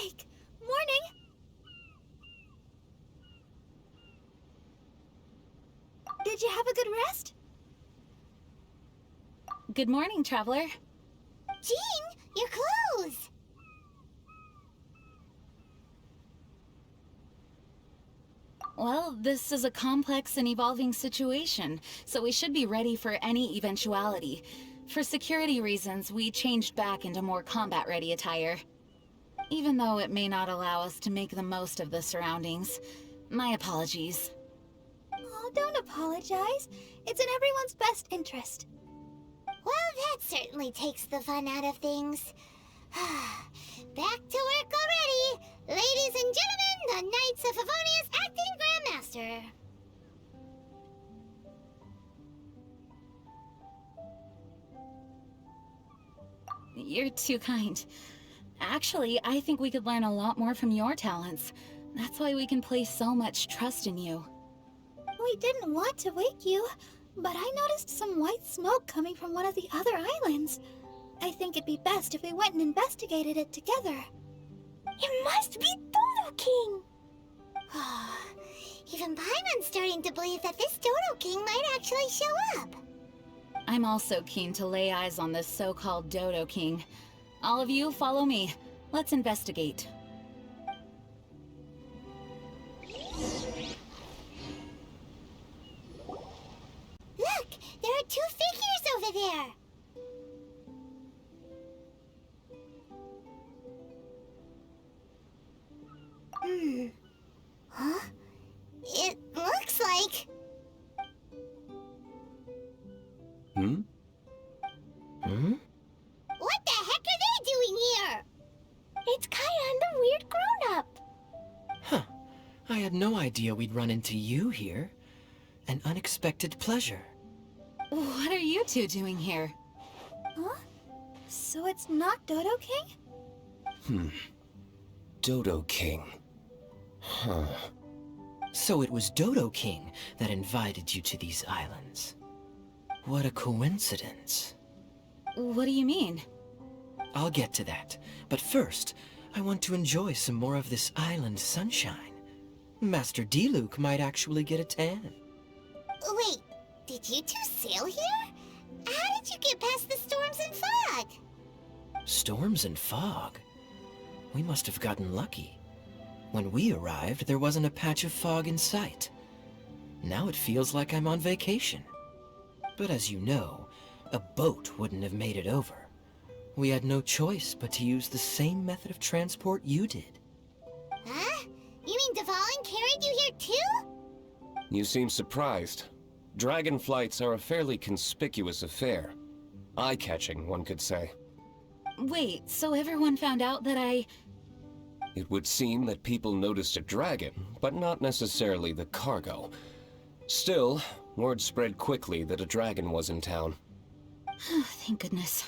awake. Morning. Did you have a good rest? Good morning, traveler. Jean, your clothes! Well, this is a complex and evolving situation, so we should be ready for any eventuality. For security reasons, we changed back into more combat-ready attire. Even though it may not allow us to make the most of the surroundings. My apologies. Oh, don't apologize. It's in everyone's best interest. Well, that certainly takes the fun out of things. Back to work already! Ladies and gentlemen, the Knights of Favonius Acting Grandmaster! You're too kind. Actually, I think we could learn a lot more from your talents. That's why we can place so much trust in you. We didn't want to wake you, but I noticed some white smoke coming from one of the other islands. I think it'd be best if we went and investigated it together. It must be Dodo King! Even Paimon's starting to believe that this Dodo King might actually show up. I'm also keen to lay eyes on this so-called Dodo King. All of you, follow me. Let's investigate. Look! There are 2 figures over there! Huh? It looks like... What the heck are they doing here? It's Kaya and the weird grown-up. Huh. I had no idea we'd run into you here. An unexpected pleasure. What are you two doing here? Huh? So it's not Dodo King? Dodo King. Huh. So it was Dodo King that invited you to these islands. What a coincidence. What do you mean? I'll get to that, but first, I want to enjoy some more of this island sunshine. Master D-Luke might actually get a tan. Wait, did you 2 sail here? How did you get past the storms and fog? Storms and fog? We must have gotten lucky. When we arrived, there wasn't a patch of fog in sight. Now it feels like I'm on vacation. But as you know, a boat wouldn't have made it over. We had no choice but to use the same method of transport you did. Huh? You mean Dvalin carried you here too? You seem surprised. Dragon flights are a fairly conspicuous affair. Eye-catching, one could say. Wait, so everyone found out that It would seem that people noticed a dragon, but not necessarily the cargo. Still, word spread quickly that a dragon was in town. Thank goodness.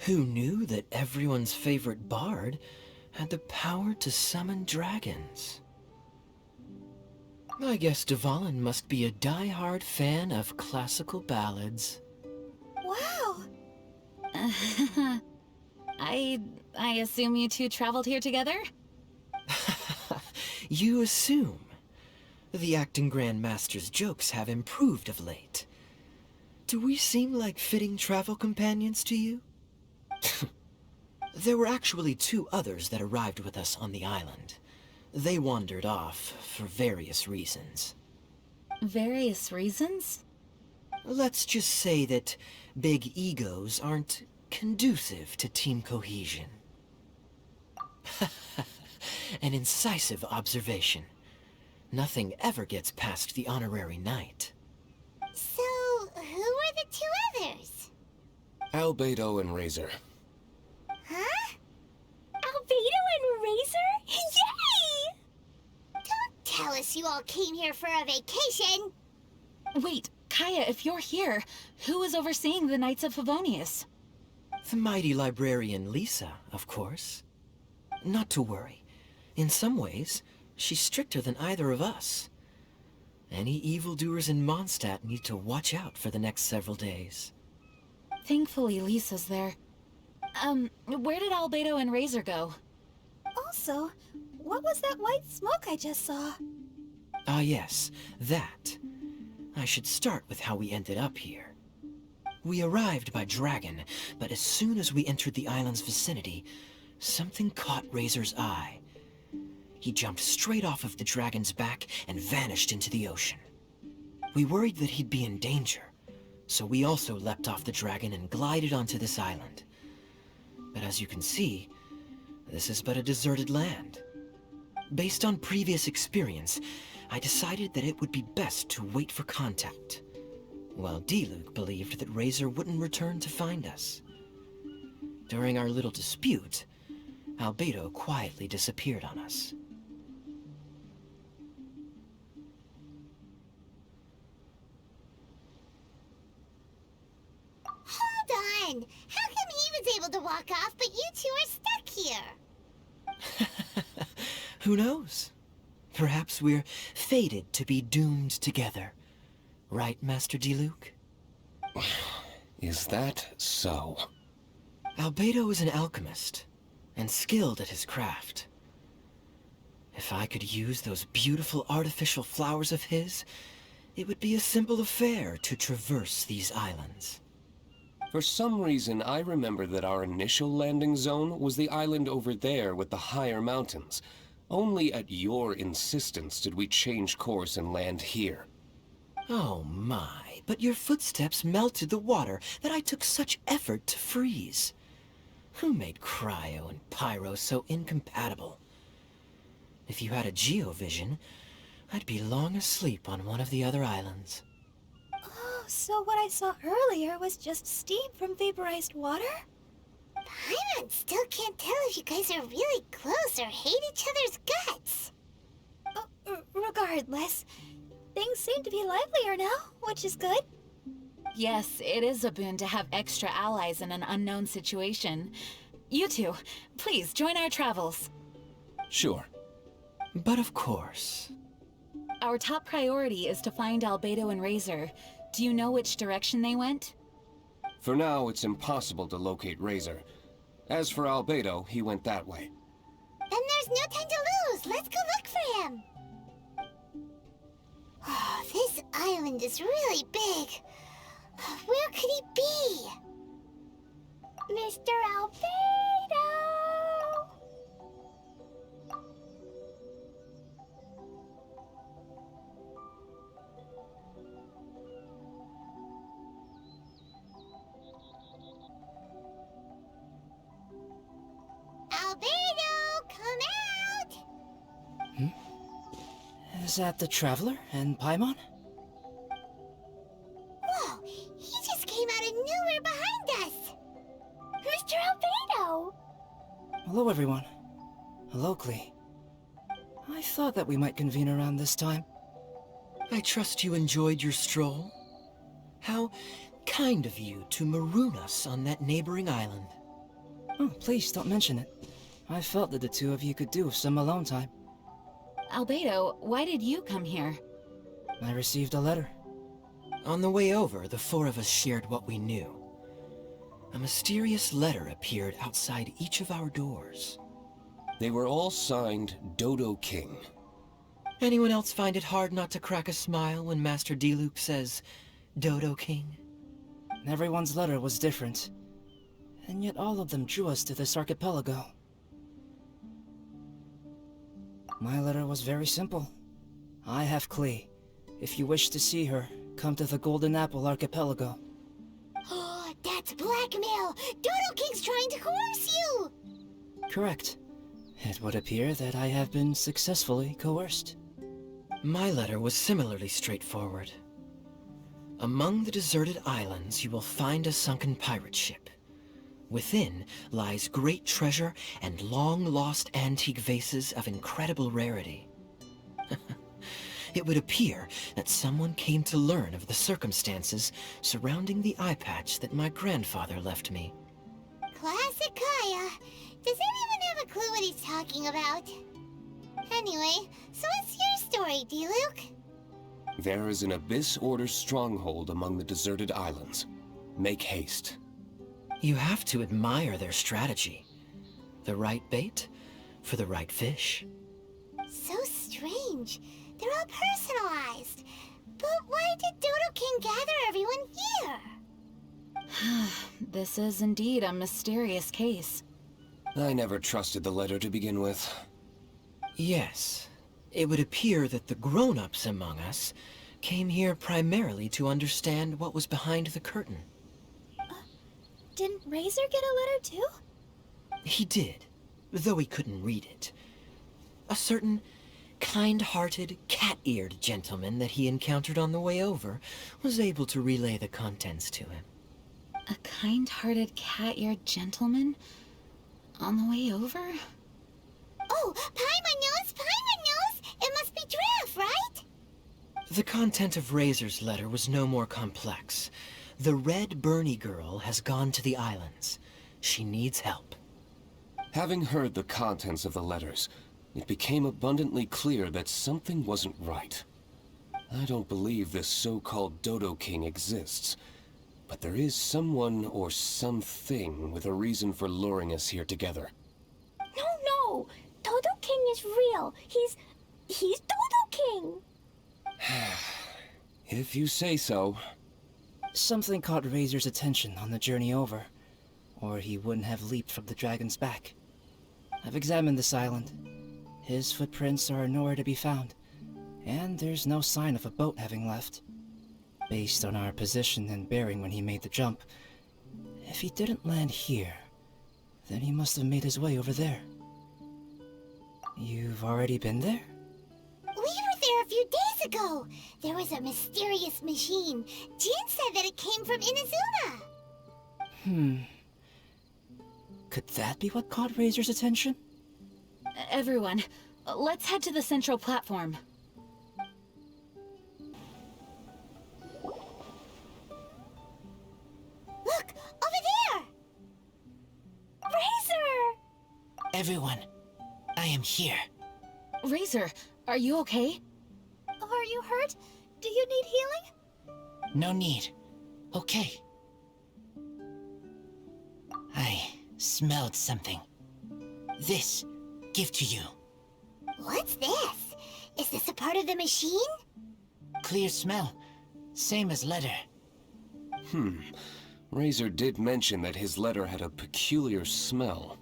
Who knew that everyone's favorite bard had the power to summon dragons? I guess Dvalin must be a die-hard fan of classical ballads. Wow! I assume you two traveled here together? You assume. The acting Grandmaster's jokes have improved of late. Do we seem like fitting travel companions to you? There were actually 2 others that arrived with us on the island. They wandered off for various reasons. Various reasons? Let's just say that big egos aren't conducive to team cohesion. An incisive observation. Nothing ever gets past the honorary knight. So, who were the 2 others? Albedo and Razor. Huh? Albedo and Razor? Yay! Don't tell us you all came here for a vacation! Wait, Kaya, if you're here, who is overseeing the Knights of Favonius? The mighty librarian Lisa, of course. Not to worry. In some ways, she's stricter than either of us. Any evildoers in Mondstadt need to watch out for the next several days. Thankfully, Lisa's there. Where did Albedo and Razor go? Also, what was that white smoke I just saw? Ah yes, that. I should start with how we ended up here. We arrived by dragon, but as soon as we entered the island's vicinity, something caught Razor's eye. He jumped straight off of the dragon's back and vanished into the ocean. We worried that he'd be in danger, so we also leapt off the dragon and glided onto this island. But as you can see, this is but a deserted land. Based on previous experience, I decided that it would be best to wait for contact, while D-Luke believed that Razor wouldn't return to find us. During our little dispute, Albedo quietly disappeared on us. Hold on! How come he was able to walk off, but you two are stuck here? Who knows? Perhaps we're fated to be doomed together. Right, Master D-Luke? Is that so? Albedo is an alchemist, and skilled at his craft. If I could use those beautiful artificial flowers of his, it would be a simple affair to traverse these islands. For some reason, I remember that our initial landing zone was the island over there with the higher mountains. Only at your insistence did we change course and land here. Oh my, but your footsteps melted the water that I took such effort to freeze. Who made cryo and pyro so incompatible? If you had a geovision, I'd be long asleep on one of the other islands. Oh, so what I saw earlier was just steam from vaporized water? Paimon still can't tell if you guys are really close or hate each other's guts. Regardless, things seem to be livelier now, which is good. Yes, it is a boon to have extra allies in an unknown situation. You two, please join our travels. Sure. But of course. Our top priority is to find Albedo and Razor. Do you know which direction they went? For now, it's impossible to locate Razor. As for Albedo, he went that way. Then there's no time to lose. Let's go look for him. Oh, this island is really big. Where could he be? Mr. Albedo! Albedo, come out! Is that the Traveler and Paimon? Whoa, he just came out of nowhere behind us! Mr. Albedo! Hello, everyone. Hello, Klee. I thought that we might convene around this time. I trust you enjoyed your stroll. How kind of you to maroon us on that neighboring island. Oh, please don't mention it. I felt that the two of you could do with some alone time. Albedo, why did you come here? I received a letter. On the way over, the four of us shared what we knew. A mysterious letter appeared outside each of our doors. They were all signed Dodo King. Anyone else find it hard not to crack a smile when Master D-Luke says, Dodo King? Everyone's letter was different, and yet all of them drew us to this archipelago. My letter was very simple. I have Klee. If you wish to see her, come to the Golden Apple Archipelago. Oh, that's blackmail! Dodo King's trying to coerce you! Correct. It would appear that I have been successfully coerced. My letter was similarly straightforward. Among the deserted islands, you will find a sunken pirate ship. Within lies great treasure and long-lost antique vases of incredible rarity. It would appear that someone came to learn of the circumstances surrounding the eye patch that my grandfather left me. Classic Kaya. Does anyone have a clue what he's talking about? Anyway, so what's your story, D-Luke? There is an Abyss Order stronghold among the deserted islands. Make haste. You have to admire their strategy. The right bait for the right fish. So strange. They're all personalized. But why did Dodo King gather everyone here? This is indeed a mysterious case. I never trusted the letter to begin with. Yes, it would appear that the grown-ups among us came here primarily to understand what was behind the curtain. Didn't Razor get a letter too? He did, though he couldn't read it. A certain kind-hearted, cat-eared gentleman that he encountered on the way over was able to relay the contents to him. A kind-hearted, cat-eared gentleman? On the way over? Oh, Paimon knows! It must be Giraffe, right? The content of Razor's letter was no more complex. The Red Bernie girl has gone to the islands. She needs help. Having heard the contents of the letters, it became abundantly clear that something wasn't right. I don't believe this so-called Dodo King exists, but there is someone or something with a reason for luring us here together. No! Dodo King is real. He's Dodo King. If you say so. Something caught Razor's attention on the journey over, or he wouldn't have leaped from the dragon's back. I've examined this island. His footprints are nowhere to be found, and there's no sign of a boat having left. Based on our position and bearing when he made the jump, if he didn't land here, then he must have made his way over there. You've already been there? We were there a few days ago. There was a mysterious machine. Jean said that it came from Inazuma. Could that be what caught Razor's attention? Everyone, let's head to the central platform. Look, over there! Razor! Everyone, I am here. Razor, are you okay? Are you hurt? Do you need healing? No need. Okay. I smelled something. This, give to you. What's this? Is this a part of the machine? Clear smell. Same as letter. Razor did mention that his letter had a peculiar smell.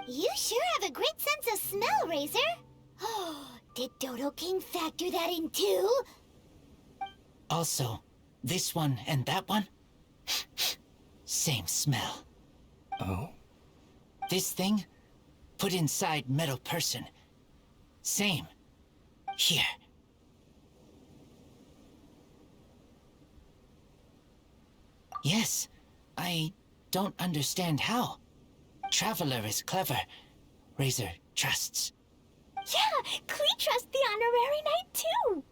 You sure have a great sense of smell, Razor. Oh, did Dodo King factor that in too? Also, this one and that one, same smell. Oh? This thing, put inside metal person. Same. Here. Yes, I don't understand how. Traveler is clever. Razor trusts. Yeah, Klee trusts the honorary knight too.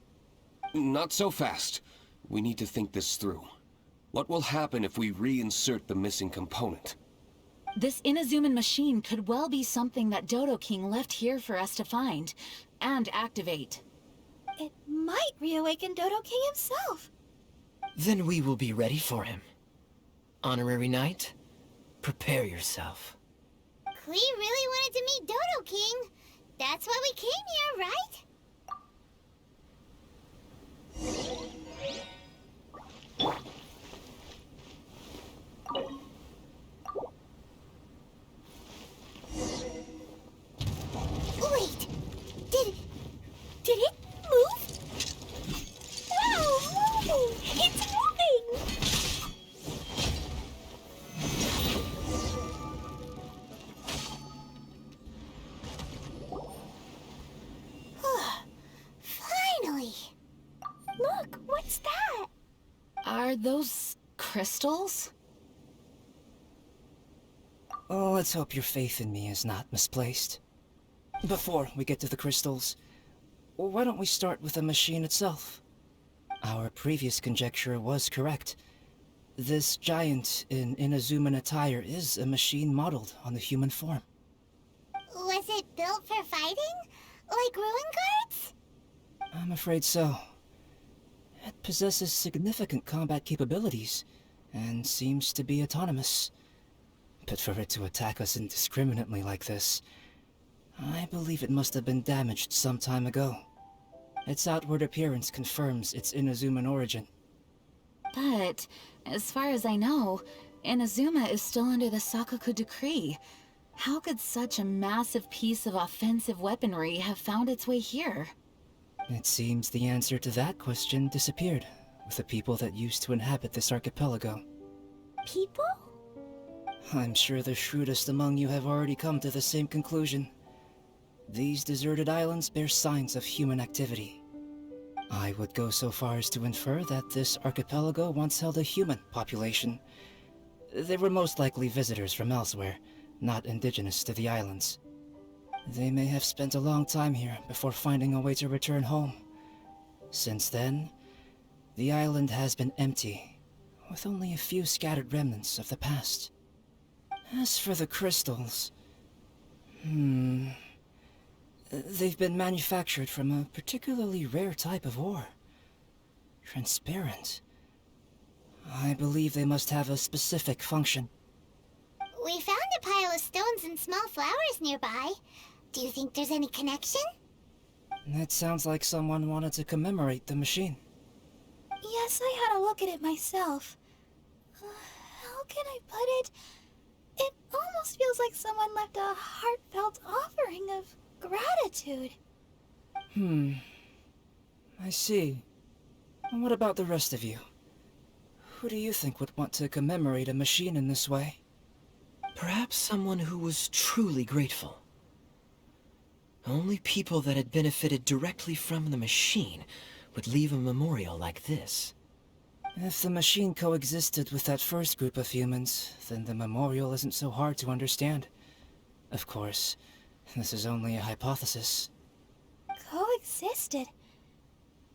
Not so fast. We need to think this through. What will happen if we reinsert the missing component? This Inazuman machine could well be something that Dodo King left here for us to find and activate. It might reawaken Dodo King himself. Then we will be ready for him. Honorary Knight, prepare yourself. Klee really wanted to meet Dodo King. That's why we came here, right? Wait! Did it move? Wow, moving! It's moving! Finally! Look, what's that? Are those crystals? Oh, let's hope your faith in me is not misplaced. Before we get to the crystals, why don't we start with the machine itself? Our previous conjecture was correct. This giant in Inazuman attire is a machine modeled on the human form. Was it built for fighting? Like ruin guards? I'm afraid so. It possesses significant combat capabilities, and seems to be autonomous. But for it to attack us indiscriminately like this, I believe it must have been damaged some time ago. Its outward appearance confirms its Inazuman origin. But, as far as I know, Inazuma is still under the Sakoku decree. How could such a massive piece of offensive weaponry have found its way here? It seems the answer to that question disappeared with the people that used to inhabit this archipelago. People? I'm sure the shrewdest among you have already come to the same conclusion. These deserted islands bear signs of human activity. I would go so far as to infer that this archipelago once held a human population. They were most likely visitors from elsewhere, not indigenous to the islands. They may have spent a long time here before finding a way to return home. Since then, the island has been empty, with only a few scattered remnants of the past. As for the crystals... they've been manufactured from a particularly rare type of ore. Transparent. I believe they must have a specific function. We found a pile of stones and small flowers nearby. Do you think there's any connection? It sounds like someone wanted to commemorate the machine. Yes, I had a look at it myself. How can I put it? It almost feels like someone left a heartfelt offering of gratitude. I see. And what about the rest of you? Who do you think would want to commemorate a machine in this way? Perhaps someone who was truly grateful. Only people that had benefited directly from the machine would leave a memorial like this. If the machine coexisted with that first group of humans, then the memorial isn't so hard to understand. Of course, this is only a hypothesis. Coexisted?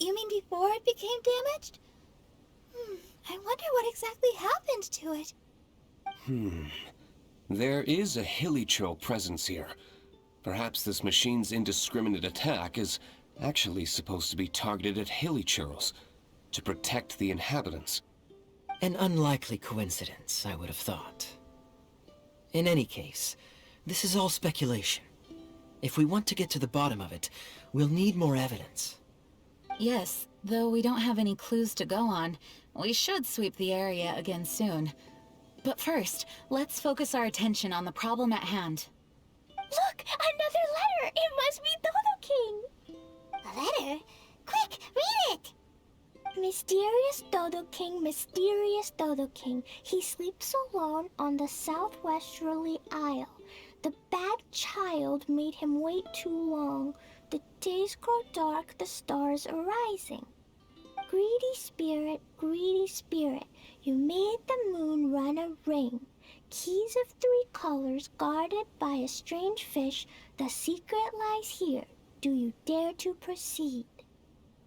You mean before it became damaged? I wonder what exactly happened to it. There is a Hilicho presence here. Perhaps this machine's indiscriminate attack is actually supposed to be targeted at Hilichurls, to protect the inhabitants. An unlikely coincidence, I would have thought. In any case, this is all speculation. If we want to get to the bottom of it, we'll need more evidence. Yes, though we don't have any clues to go on, we should sweep the area again soon. But first, let's focus our attention on the problem at hand. Look! Another letter! It must be Dodo King! A letter? Quick, read it! Mysterious Dodo King, mysterious Dodo King. He sleeps alone on the southwesterly isle. The bad child made him wait too long. The days grow dark, the stars are rising. Greedy spirit, you made the moon run a ring. Keys of 3 colors guarded by a strange fish. The secret lies here. Do you dare to proceed?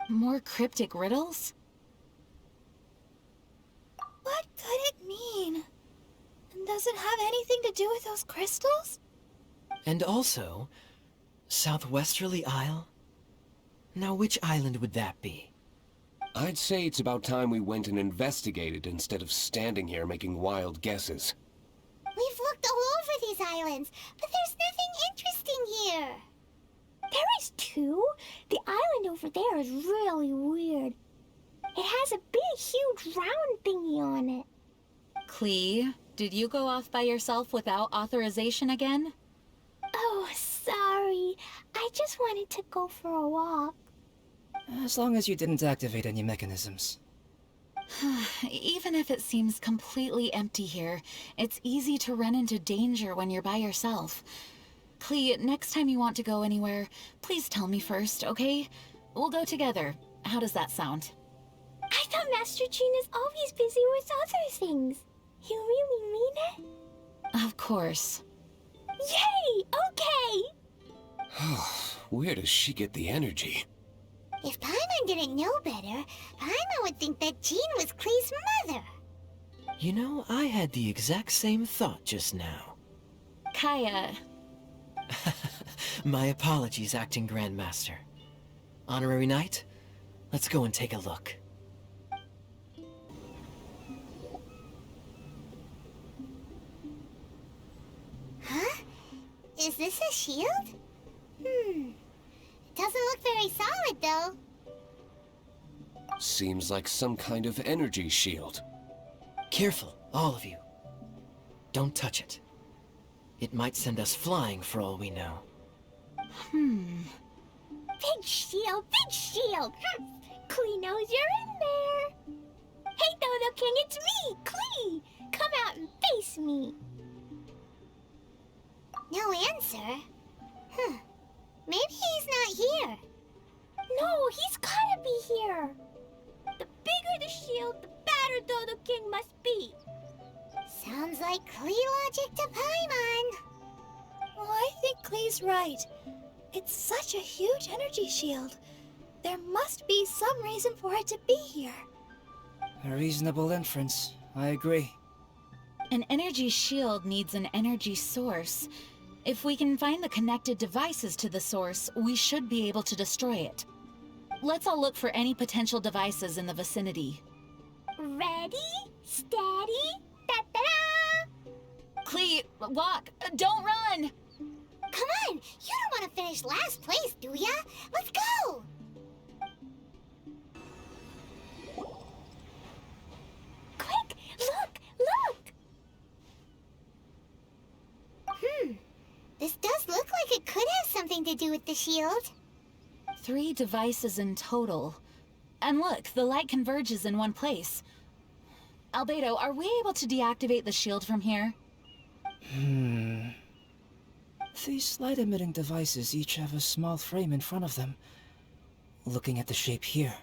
More cryptic riddles? What could it mean? And does it have anything to do with those crystals? And also, Southwesterly Isle? Now which island would that be? I'd say it's about time we went and investigated instead of standing here making wild guesses. We've looked all over these islands, but there's nothing interesting here. There is too. The island over there is really weird. It has a big, huge round thingy on it. Klee, did you go off by yourself without authorization again? Oh, sorry. I just wanted to go for a walk. As long as you didn't activate any mechanisms. Even if it seems completely empty here, it's easy to run into danger when you're by yourself. Klee, next time you want to go anywhere, please tell me first, okay? We'll go together. How does that sound? I thought Master Jean is always busy with other things. You really mean it? Of course. Yay! Okay! Where does she get the energy? If Paimon didn't know better, Paimon would think that Jean was Klee's mother. You know, I had the exact same thought just now. Kaya. My apologies, Acting Grandmaster. Honorary Knight, let's go and take a look. Huh? Is this a shield? very solid, though. Seems like some kind of energy shield. Careful, all of you. Don't touch it. It might send us flying for all we know. Big shield, big shield! Klee knows you're in there! Hey, Dodo King, it's me, Klee! Come out and face me! No answer? Huh. Maybe he's not here. No, he's gotta be here! The bigger the shield, the badder Dodo King must be! Sounds like Klee logic to Paimon. Oh, I think Klee's right. It's such a huge energy shield. There must be some reason for it to be here. A reasonable inference. I agree. An energy shield needs an energy source. If we can find the connected devices to the source, we should be able to destroy it. Let's all look for any potential devices in the vicinity. Ready, steady, da-da-da! Klee, walk! Don't run! Come on, you don't want to finish last place, do ya? Let's go! Quick, look, look! This does look like it could have something to do with the shield. 3 devices in total. And look, the light converges in one place. Albedo, are we able to deactivate the shield from here? These light-emitting devices each have a small frame in front of them. Looking at the shape here,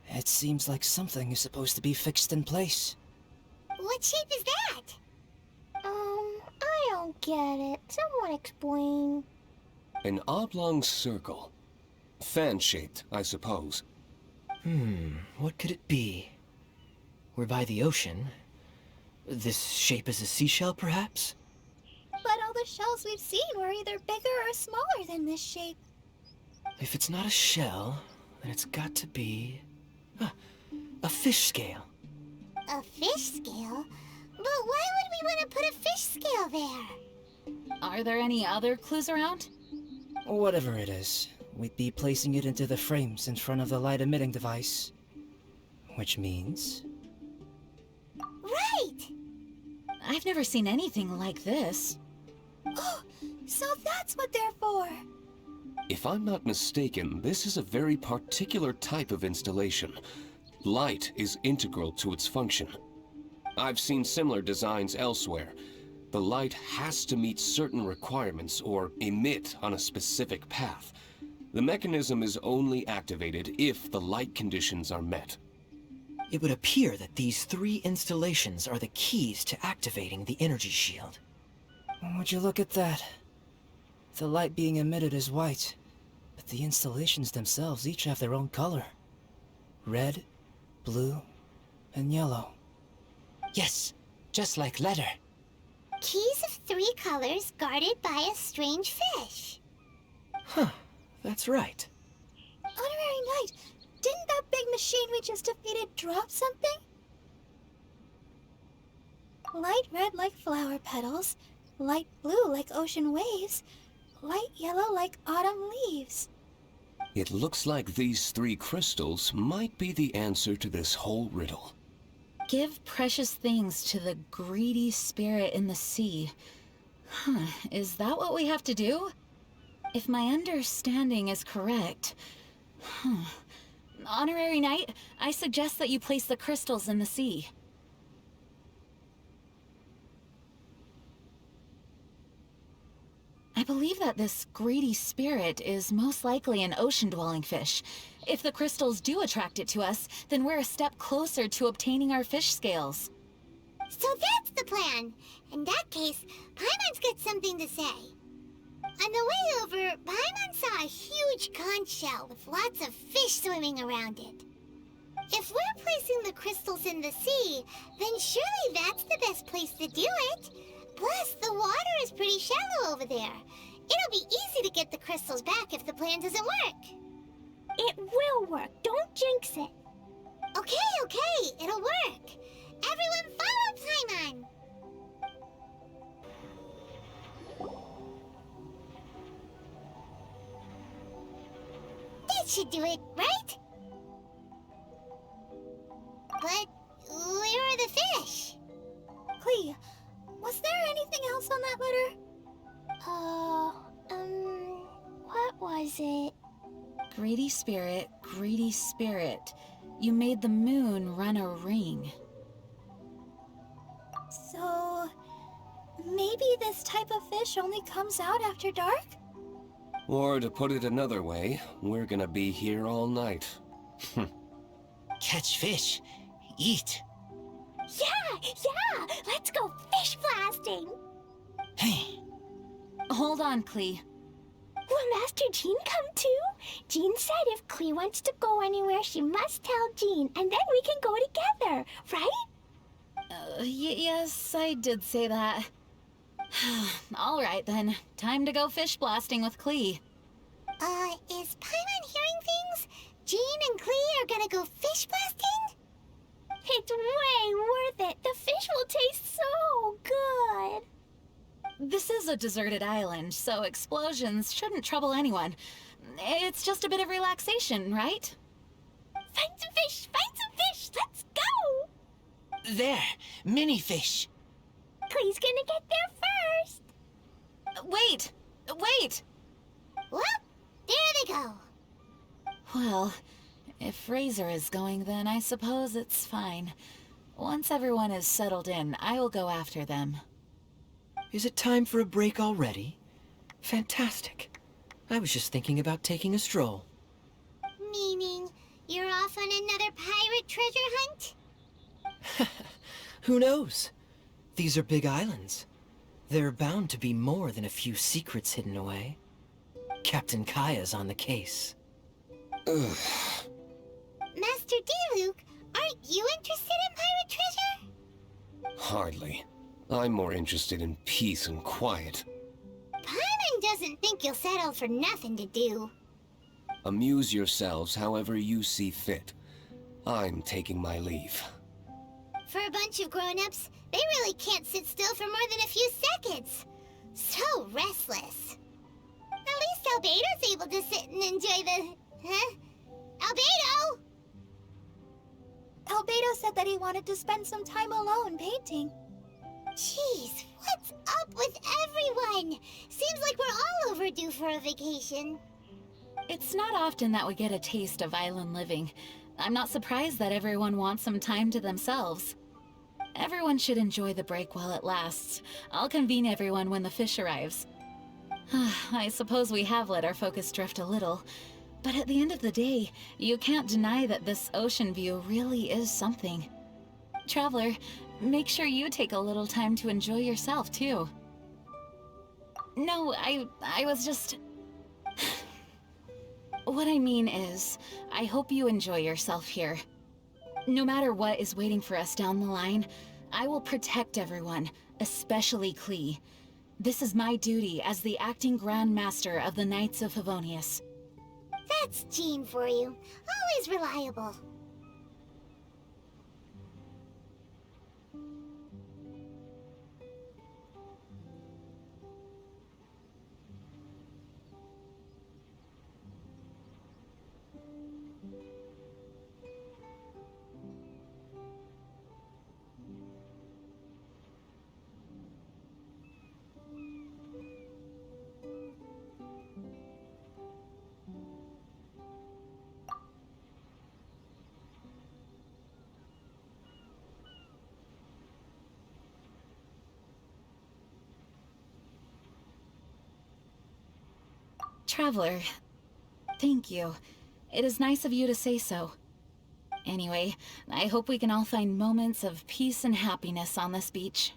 it seems like something is supposed to be fixed in place. What shape is that? I don't get it. Someone explain. An oblong circle. Fan-shaped, I suppose. What could it be? We're by the ocean. This shape is a seashell, perhaps? But all the shells we've seen were either bigger or smaller than this shape. If it's not a shell, then it's got to be... a fish scale. A fish scale? But why would we want to put a fish scale there? Are there any other clues around? Whatever it is, we'd be placing it into the frames in front of the light-emitting device. Which means... Right! I've never seen anything like this. Oh, so that's what they're for. If I'm not mistaken, this is a very particular type of installation. Light is integral to its function. I've seen similar designs elsewhere. The light has to meet certain requirements or emit on a specific path. The mechanism is only activated if the light conditions are met. It would appear that these 3 installations are the keys to activating the energy shield. Would you look at that? The light being emitted is white, but the installations themselves each have their own color. Red, blue, and yellow. Yes, just like letter. Keys of 3 colors guarded by a strange fish. That's right. Honorary Knight, didn't that big machine we just defeated drop something? Light red like flower petals, light blue like ocean waves, light yellow like autumn leaves. It looks like these 3 crystals might be the answer to this whole riddle. Give precious things to the greedy spirit in the sea. Is that what we have to do? If my understanding is correct... Honorary Knight, I suggest that you place the crystals in the sea. I believe that this greedy spirit is most likely an ocean-dwelling fish. If the crystals do attract it to us, then we're a step closer to obtaining our fish scales. So that's the plan. In that case, Paimon's got something to say. On the way over, Paimon saw a huge conch shell with lots of fish swimming around it. If we're placing the crystals in the sea, then surely that's the best place to do it. Plus, the water is pretty shallow over there. It'll be easy to get the crystals back if the plan doesn't work. It will work. Don't jinx it. Okay, it'll work. Everyone follow Paimon. This should do it, right? But where are the fish? Clee, was there anything else on that letter? What was it? Greedy spirit, you made the moon run a ring. So, maybe this type of fish only comes out after dark? Or to put it another way, we're gonna be here all night. Catch fish. Eat. Yeah! Let's go fish blasting! Hey, Hold on, Clee. Will Master Jean come too? Jean said if Clee wants to go anywhere, she must tell Jean, and then we can go together, right? Yes, I did say that. All right then, time to go fish blasting with Clee. Is Paimon hearing things? Jean and Clee are gonna go fish blasting? It's way worth it. The fish will taste so good. This is a deserted island, so explosions shouldn't trouble anyone. It's just a bit of relaxation, right? Find some fish! Let's go! there. Mini fish. Clee's gonna get there first. Wait! Whoop! There they go. Well, if Razor is going, then I suppose it's fine. Once everyone is settled in, I will go after them. Is it time for a break already? Fantastic. I was just thinking about taking a stroll. Meaning, you're off on another pirate treasure hunt? Who knows? These are big islands. There are bound to be more than a few secrets hidden away. Captain Kaya's on the case. Ugh. Master D-Luke, aren't you interested in pirate treasure? Hardly. I'm more interested in peace and quiet. Paimon doesn't think you'll settle for nothing to do. Amuse yourselves however you see fit. I'm taking my leave. For a bunch of grown-ups, they really can't sit still for more than a few seconds. So restless. At least Albedo's able to sit and enjoy the... Huh? Albedo! Albedo said that he wanted to spend some time alone painting. Jeez, what's up with everyone? Seems like we're all overdue for a vacation. It's not often that we get a taste of island living. I'm not surprised that everyone wants some time to themselves. Everyone should enjoy the break while it lasts. I'll convene everyone when the fish arrives. I suppose we have let our focus drift a little. But at the end of the day, you can't deny that this ocean view really is something. Traveler, make sure you take a little time to enjoy yourself, too. No, I was just... What I mean is, I hope you enjoy yourself here. No matter what is waiting for us down the line, I will protect everyone, especially Clee. This is my duty as the acting Grand Master of the Knights of Favonius. That's Jean for you. Always reliable. Traveler, thank you. It is nice of you to say so. Anyway, I hope we can all find moments of peace and happiness on this beach.